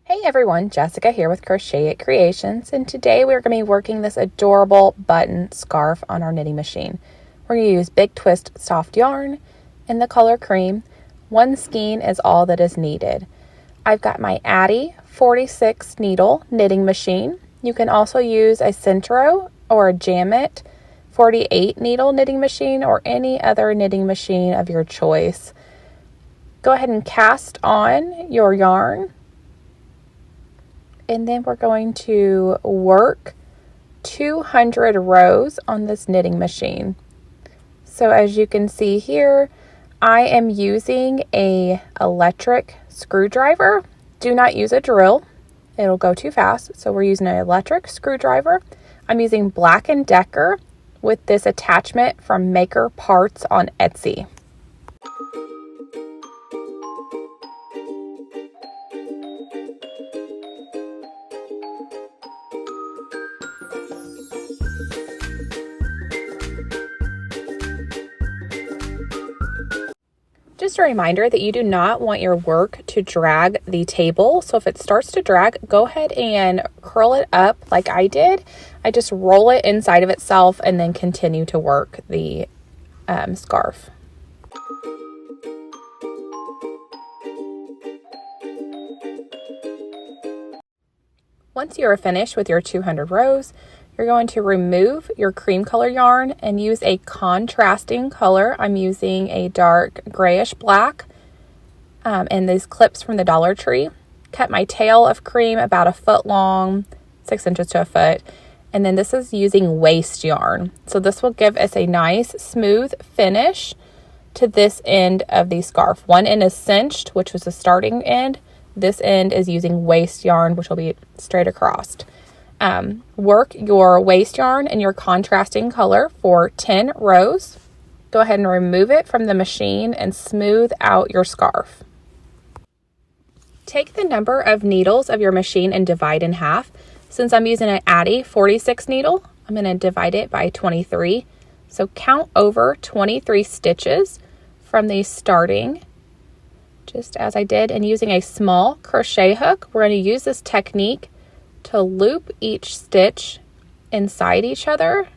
Hey everyone, Jessica here with Crochet It Creations, and today we're going to be working this adorable button scarf on our knitting machine. We're going to use Big Twist soft yarn in the color cream. One skein is all that is needed. I've got my Addi 46 needle knitting machine. You can also use a Centro or a Jamit 48 needle knitting machine or any other knitting machine of your choice. Go ahead and cast on your yarn. And then we're going to work 200 rows on this knitting machine. So as you can see here, I am using an electric screwdriver. Do not use a drill. It'll go too fast. So we're using an electric screwdriver. I'm using Black & Decker with this attachment from Maker Parts on Etsy. Just a reminder that you do not want your work to drag the table. So if it starts to drag, go ahead and curl it up like I did. I just roll it inside of itself and then continue to work the scarf. Once you are finished with your 200 rows, you're going to remove your cream color yarn and use a contrasting color. I'm using a dark grayish black and these clips from the Dollar Tree. Cut my tail of cream about 1 foot long, 6 inches to 1 foot. And then this is using waste yarn. So this will give us a nice smooth finish to this end of the scarf. One end is cinched, which was the starting end. This end is using waste yarn, which will be straight across. Work your waste yarn in your contrasting color for 10 rows. Go ahead and remove it from the machine and smooth out your scarf. Take the number of needles of your machine and divide in half. Since I'm using an Addi 46 needle, I'm going to divide it by 23. So count over 23 stitches from the starting, just as I did, and using a small crochet hook, we're going to use this technique to loop each stitch inside each other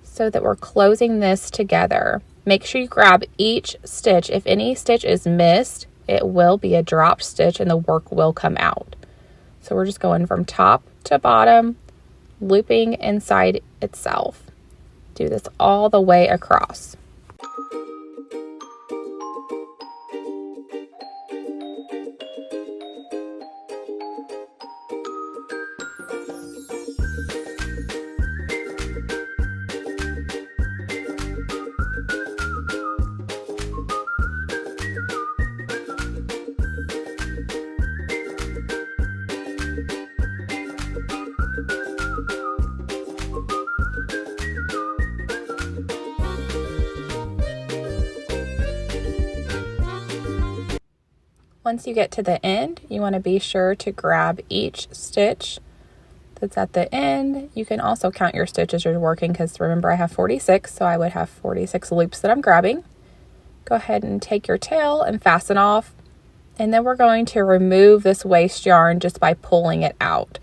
so that we're closing this together. Make sure you grab each stitch. If any stitch is missed, it will be a drop stitch and the work will come out. So we're just going from top to bottom, looping inside itself. Do this all the way across. Once you get to the end, you want to be sure to grab each stitch that's at the end. You can also count your stitches you're working because remember I have 46, so I would have 46 loops that I'm grabbing. Go ahead and take your tail and fasten off. And then we're going to remove this waste yarn just by pulling it out.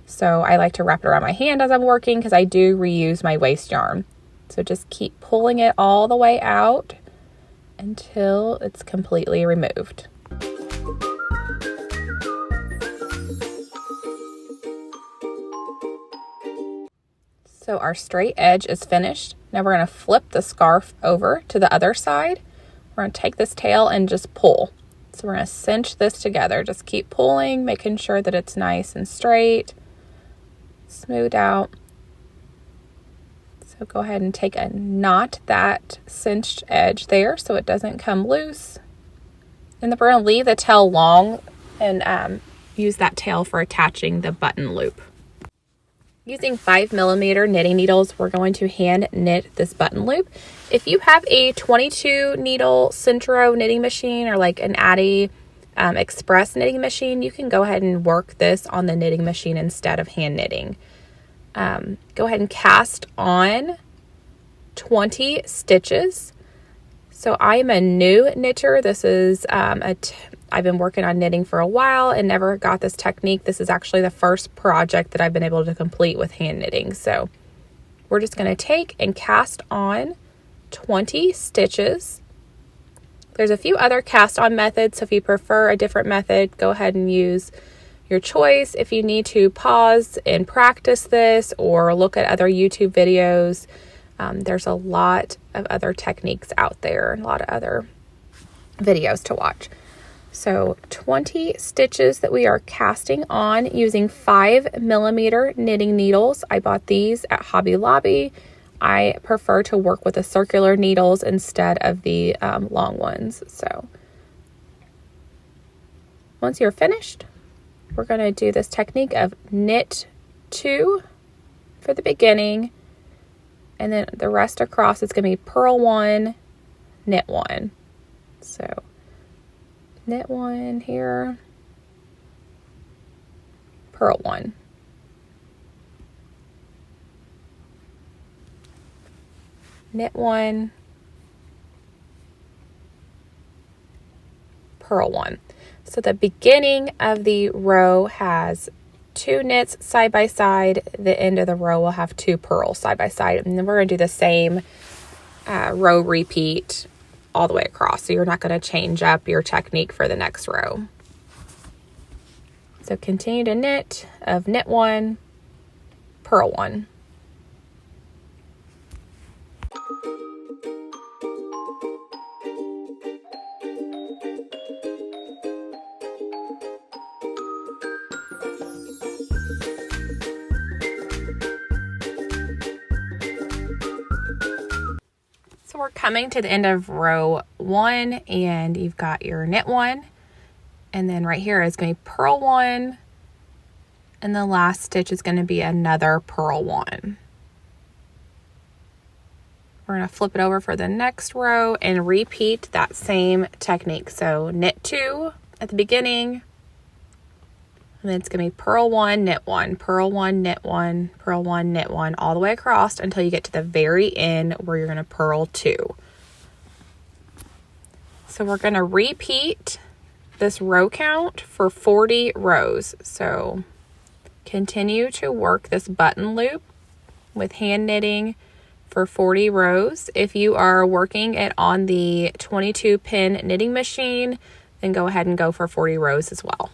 So I like to wrap it around my hand as I'm working because I do reuse my waste yarn. So just keep pulling it all the way out until it's completely removed. So our straight edge is finished. Now we're going to flip the scarf over to the other side. We're going to take this tail and just pull. So we're going to cinch this together. Just keep pulling, making sure that it's nice and straight, smooth out. So go ahead and take a knot that cinched edge there so it doesn't come loose. And then we're going to leave the tail long and use that tail for attaching the button loop. Using 5mm knitting needles, we're going to hand knit this button loop. If you have a 22 needle Centro knitting machine or like an Addi Express knitting machine, you can go ahead and work this on the knitting machine instead of hand knitting. Go ahead and cast on 20 stitches. So I'm a new knitter. This is I've been working on knitting for a while and never got this technique. This is actually the first project that I've been able to complete with hand knitting. So we're just going to take and cast on 20 stitches. There's a few other cast on methods, so if you prefer a different method, go ahead and use your choice. If you need to pause and practice this or look at other YouTube videos, there's a lot of other techniques out there, a lot of other videos to watch. So 20 stitches that we are casting on using 5mm knitting needles. I bought these at Hobby Lobby. I prefer to work with the circular needles instead of the long ones. So once you're finished, we're going to do this technique of knit 2 for the beginning, and then the rest across is going to be purl 1, knit 1. So knit 1 here, purl 1. Knit 1, purl 1. So the beginning of the row has 2 knits side by side. The end of the row will have 2 purls side by side. And then we're going to do the same row repeat all the way across. So you're not going to change up your technique for the next row. So continue to knit of knit 1, purl 1. So we're coming to the end of row 1, and you've got your knit 1, and then right here is going to be purl 1, and the last stitch is going to be another purl 1. We're going to flip it over for the next row and repeat that same technique. So knit 2 at the beginning, and then it's going to be purl 1, knit 1, purl 1, knit 1, purl 1, knit 1, all the way across until you get to the very end where you're going to purl 2. So we're going to repeat this row count for 40 rows. So continue to work this button loop with hand knitting for 40 rows. If you are working it on the 22 pin knitting machine, then go ahead and go for 40 rows as well.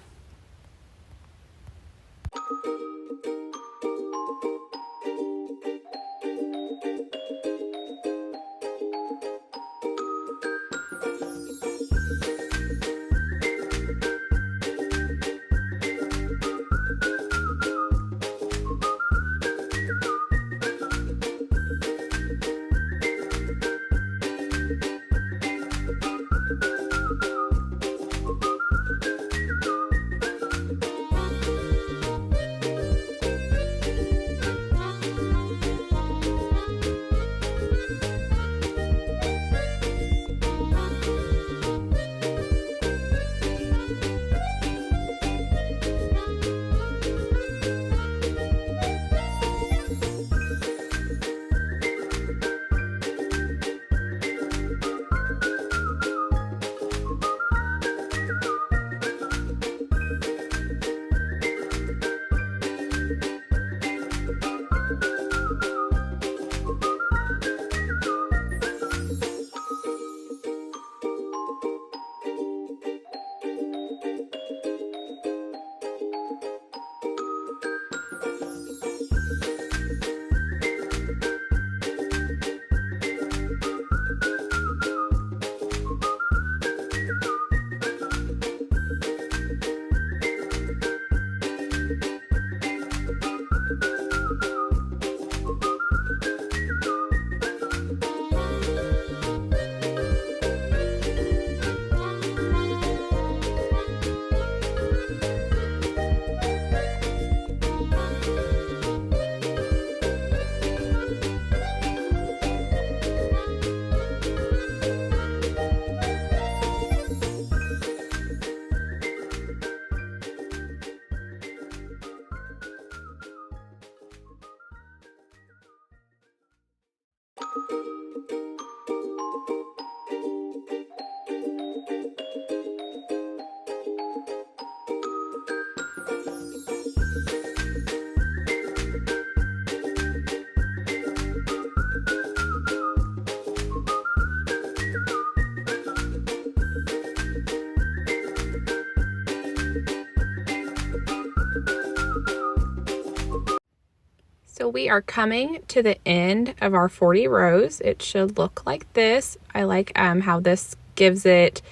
So we are coming to the end of our 40 rows. It should look like this. I like how this gives it,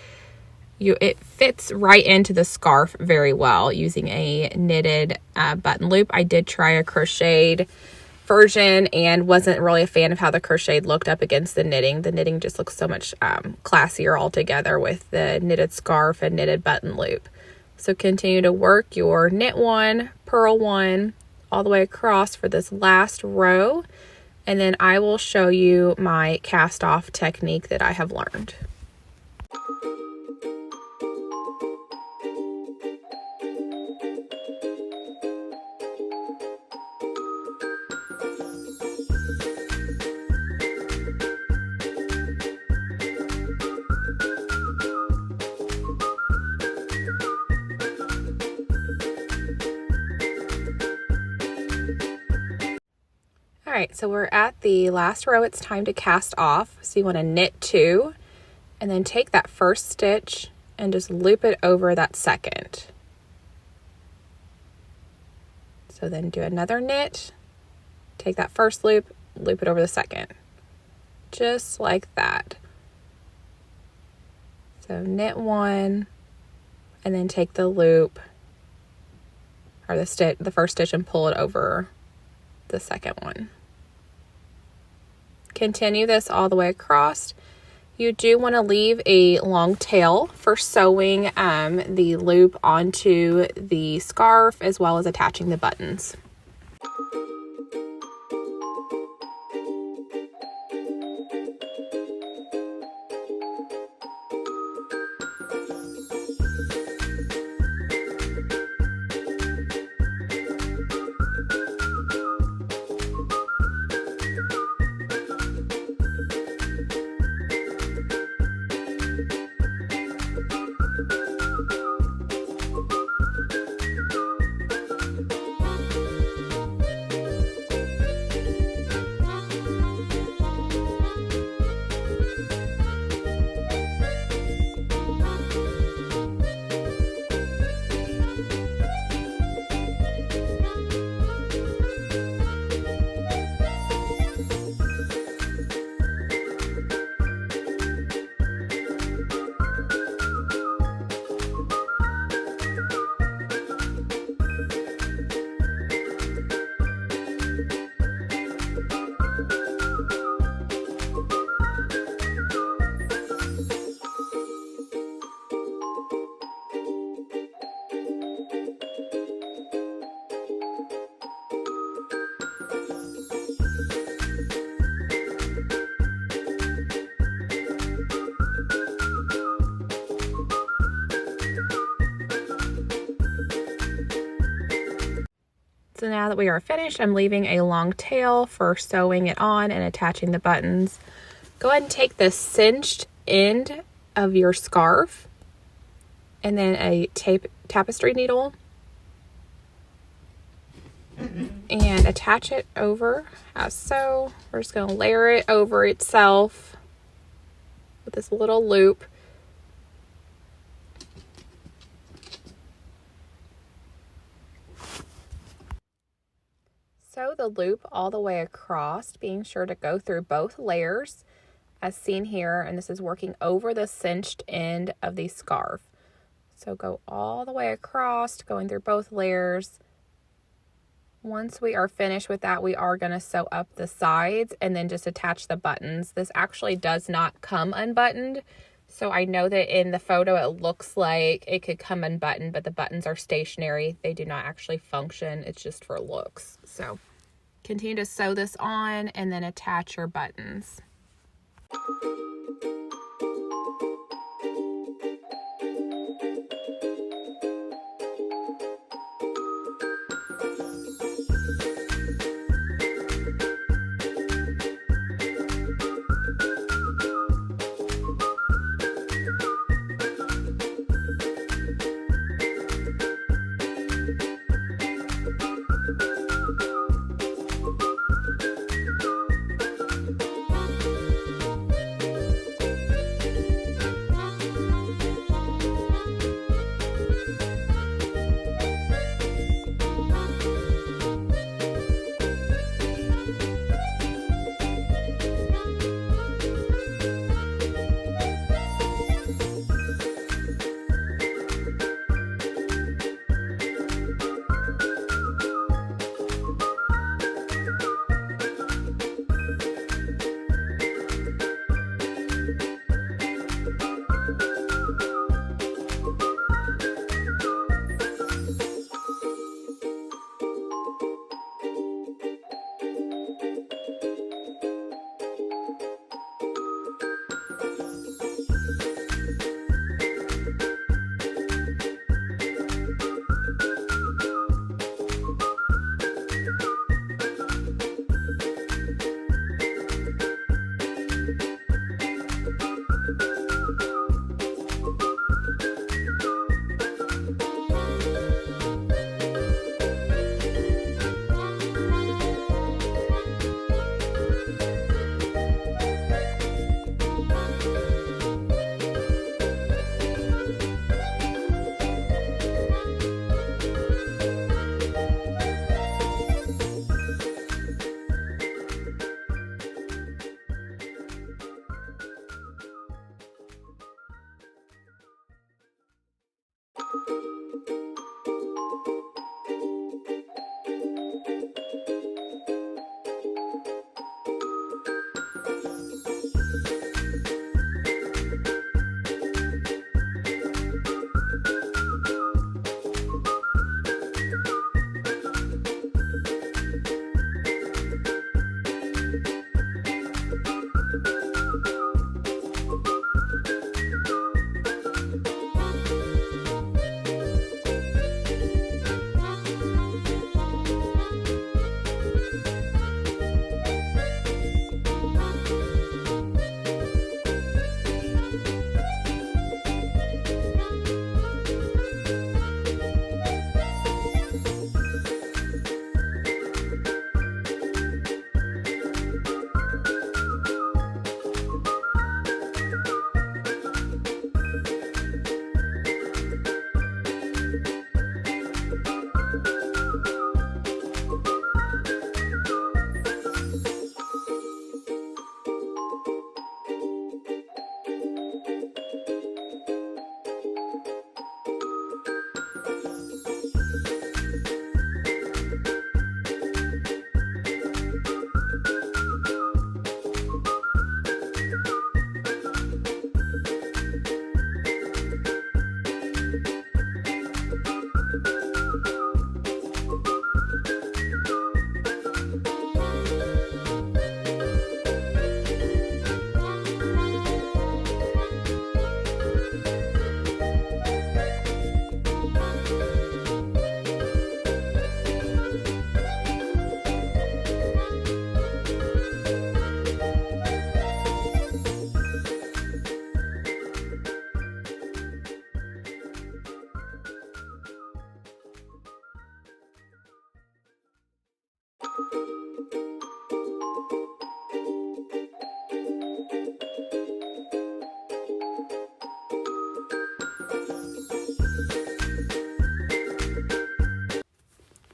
it fits right into the scarf very well using a knitted button loop. I did try a crocheted version and wasn't really a fan of how the crocheted looked up against the knitting. The knitting just looks so much classier altogether with the knitted scarf and knitted button loop. So continue to work your knit one, purl one, all the way across for this last row, and then I will show you my cast off technique that I have learned. Alright, so we're at the last row. It's time to cast off. So you want to knit 2 and then take that first stitch and just loop it over that second. So then do another knit, take that first loop, loop it over the second. Just like that. So knit 1 and then take the loop or the first stitch and pull it over the second one. Continue this all the way across. You do want to leave a long tail for sewing the loop onto the scarf as well as attaching the buttons. So now that we are finished, I'm leaving a long tail for sewing it on and attaching the buttons. Go ahead and take the cinched end of your scarf and then a tapestry needle and attach it over as so. We're just going to layer it over itself with this little loop. Sew the loop all the way across, being sure to go through both layers as seen here, and this is working over the cinched end of the scarf. So go all the way across, going through both layers. Once we are finished with that, we are going to sew up the sides and then just attach the buttons. This actually does not come unbuttoned. So I know that in the photo it looks like it could come unbuttoned, but the buttons are stationary. They do not actually function. It's just for looks. So continue to sew this on and then attach your buttons.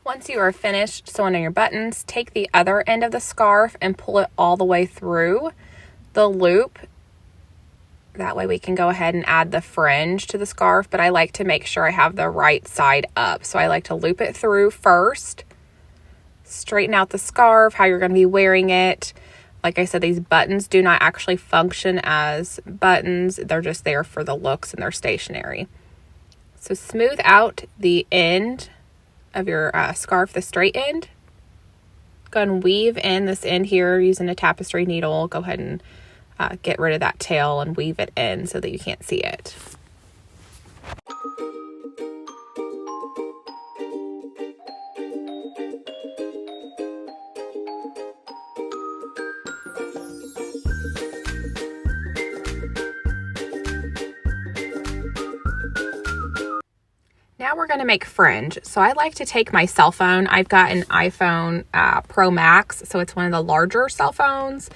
Once you are finished sewing on your buttons, take the other end of the scarf and pull it all the way through the loop. That way we can go ahead and add the fringe to the scarf, but I like to make sure I have the right side up. So I like to loop it through first, straighten out the scarf, how you're going to be wearing it. Like I said, these buttons do not actually function as buttons. They're just there for the looks and they're stationary. So smooth out the end of your scarf, the straight end. Go ahead and weave in this end here using a tapestry needle. Go ahead and get rid of that tail and weave it in so that you can't see it. Now we're going to make fringe. So I like to take my cell phone. I've got an iPhone Pro Max, so it's one of the larger cell phones.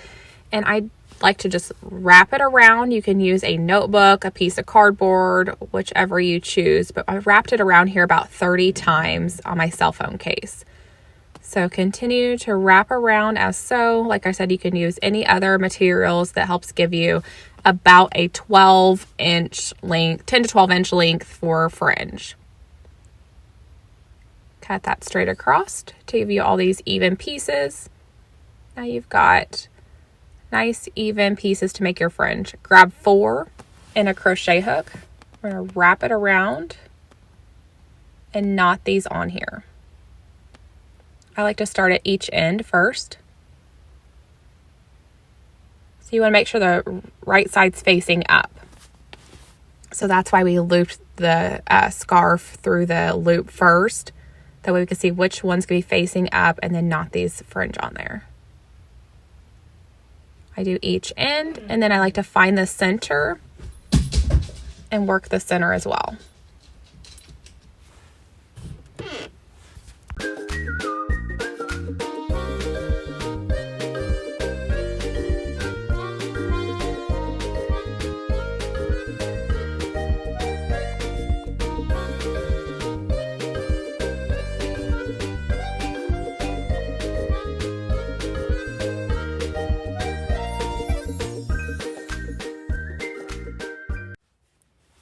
And I like to just wrap it around. You can use a notebook, a piece of cardboard, whichever you choose. But I've wrapped it around here about 30 times on my cell phone case. So continue to wrap around as so. Like I said, you can use any other materials that helps give you about a 12-inch length, 10 to 12 inch length for fringe. Cut that straight across to give you all these even pieces. Now you've got nice even pieces to make your fringe. Grab 4 in a crochet hook. We're going to wrap it around and knot these on here. I like to start at each end first. So you want to make sure the right side's facing up. So that's why we looped the scarf through the loop first. That way we can see which one's going to be facing up and then knot these fringe on there. I do each end and then I like to find the center and work the center as well.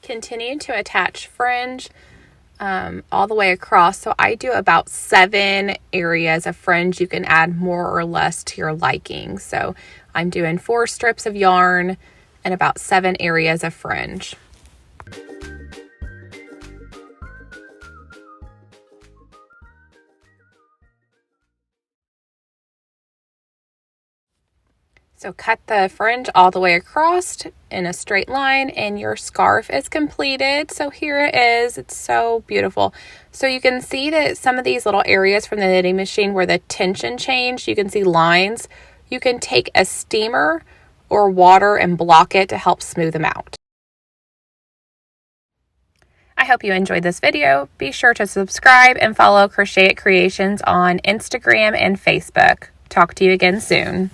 Continue to attach fringe. all the way across. So I do about 7 areas of fringe. You can add more or less to your liking. So I'm doing 4 strips of yarn and about 7 areas of fringe. So cut the fringe all the way across in a straight line and your scarf is completed. So here it is. It's so beautiful. So you can see that some of these little areas from the knitting machine where the tension changed, you can see lines. You can take a steamer or water and block it to help smooth them out. I hope you enjoyed this video. Be sure to subscribe and follow Crochet It Creations on Instagram and Facebook. Talk to you again soon.